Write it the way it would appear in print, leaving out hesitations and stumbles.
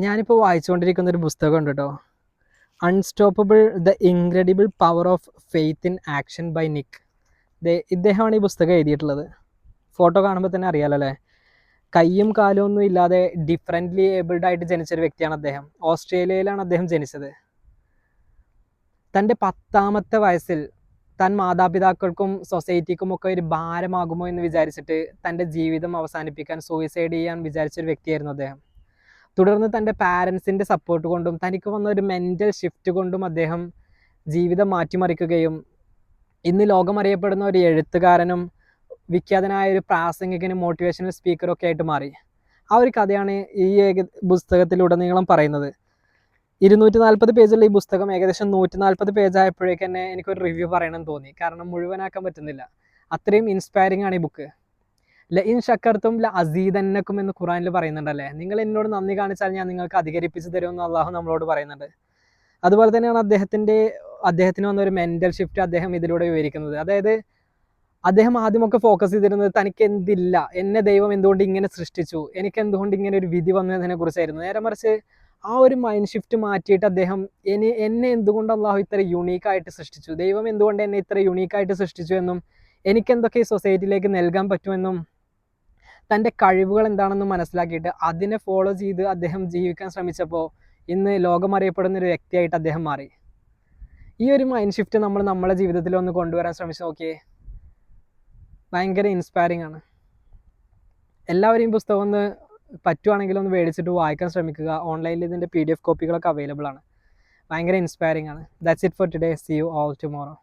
ഞാനിപ്പോൾ വായിച്ചുകൊണ്ടിരിക്കുന്ന ഒരു പുസ്തകമുണ്ട് കേട്ടോ. Unstoppable the incredible power of faith in action by Nick. ഇദ്ദേഹമാണ് ഈ പുസ്തകം എഴുതിയിട്ടുള്ളത്. ഫോട്ടോ കാണുമ്പോൾ തന്നെ അറിയാലോ അല്ലേ. കയ്യും കാലും ഒന്നും ഇല്ലാതെ ഡിഫറെൻ്റ്ലി ഏബിൾഡ് ആയിട്ട് ജനിച്ചൊരു വ്യക്തിയാണ് അദ്ദേഹം. ഓസ്ട്രേലിയയിലാണ് അദ്ദേഹം ജനിച്ചത്. തൻ്റെ 10ാമത്തെ വയസ്സിൽ താൻ മാതാപിതാക്കൾക്കും സൊസൈറ്റിക്കും ഒക്കെ ഒരു ഭാരമാകുമോ എന്ന് വിചാരിച്ചിട്ട് തൻ്റെ ജീവിതം അവസാനിപ്പിക്കാൻ, സൂയിസൈഡ് ചെയ്യാൻ വിചാരിച്ചൊരു വ്യക്തിയായിരുന്നു അദ്ദേഹം. തുടർന്ന് തൻ്റെ പാരൻസിൻ്റെ സപ്പോർട്ട് കൊണ്ടും തനിക്ക് വന്ന ഒരു മെൻ്റൽ ഷിഫ്റ്റ് കൊണ്ടും അദ്ദേഹം ജീവിതം മാറ്റിമറിക്കുകയും ഇന്ന് ലോകമറിയപ്പെടുന്ന ഒരു എഴുത്തുകാരനും വിഖ്യാതനായ ഒരു പ്രാസംഗികനും മോട്ടിവേഷണൽ സ്പീക്കറും ഒക്കെ ആയിട്ട് മാറി. ആ ഒരു കഥയാണ് ഈ പുസ്തകത്തിലുടനീളം പറയുന്നത്. 240 പേജുള്ള ഈ പുസ്തകം ഏകദേശം 140 പേജായപ്പോഴേക്ക് തന്നെ എനിക്കൊരു റിവ്യൂ പറയണമെന്ന് തോന്നി. കാരണം മുഴുവനാക്കാൻ പറ്റുന്നില്ല, അത്രയും ഇൻസ്പയറിംഗ് ആണ് ഈ ബുക്ക്. ഇൻ ഷക്കർത്തും അസീദന്നക്കും എന്ന് ഖുറാനിൽ പറയുന്നുണ്ടല്ലേ. നിങ്ങൾ എന്നോട് നന്ദി കാണിച്ചാൽ ഞാൻ നിങ്ങൾക്ക് അധികരിപ്പിച്ച് തരുമെന്ന് അള്ളാഹു നമ്മളോട് പറയുന്നുണ്ട്. അതുപോലെ തന്നെയാണ് അദ്ദേഹത്തിന് വന്ന ഒരു മെൻ്റൽ ഷിഫ്റ്റ് അദ്ദേഹം ഇതിലൂടെ വിവരിക്കുന്നത്. അതായത് അദ്ദേഹം ആദ്യമൊക്കെ ഫോക്കസ് ചെയ്തിരുന്നത് തനിക്ക് എന്തില്ല, എന്നെ ദൈവം എന്തുകൊണ്ട് ഇങ്ങനെ സൃഷ്ടിച്ചു, എനിക്ക് എന്തുകൊണ്ട് ഇങ്ങനെ ഒരു വിധി വന്നതിനെ കുറിച്ചായിരുന്നു. നേരെ മറിച്ച് ആ ഒരു മൈൻഡ് ഷിഫ്റ്റ് മാറ്റിയിട്ട് അദ്ദേഹം എന്നെ എന്തുകൊണ്ട് അള്ളാഹു ഇത്ര യുണീക്കായിട്ട് സൃഷ്ടിച്ചു, ദൈവം എന്തുകൊണ്ട് എന്നെ ഇത്ര യുണീക്കായിട്ട് സൃഷ്ടിച്ചു എന്നും എനിക്കെന്തൊക്കെ ഈ സൊസൈറ്റിയിലേക്ക് നൽകാൻ പറ്റുമെന്നും തൻ്റെ കഴിവുകൾ എന്താണെന്നും മനസ്സിലാക്കിയിട്ട് അതിനെ ഫോളോ ചെയ്ത് അദ്ദേഹം ജീവിക്കാൻ ശ്രമിച്ചപ്പോൾ ഇന്ന് ലോകമറിയപ്പെടുന്ന ഒരു വ്യക്തിയായിട്ട് അദ്ദേഹം മാറി. ഈ ഒരു മൈൻഡ് ഷിഫ്റ്റ് നമ്മളെ ജീവിതത്തിൽ ഒന്ന് കൊണ്ടുവരാൻ ശ്രമിച്ച് നോക്കിയേ. ഭയങ്കര ഇൻസ്പയറിംഗ് ആണ്. എല്ലാവരും ഈ പുസ്തകം ഒന്ന് പറ്റുവാണെങ്കിൽ ഒന്ന് മേടിച്ചിട്ട് വായിക്കാൻ ശ്രമിക്കുക. ഓൺലൈനിൽ ഇതിൻ്റെ PDF കോപ്പികളൊക്കെ അവൈലബിൾ ആണ്. ഭയങ്കര ഇൻസ്പയറിംഗ് ആണ്. That's it for today. See you all tomorrow.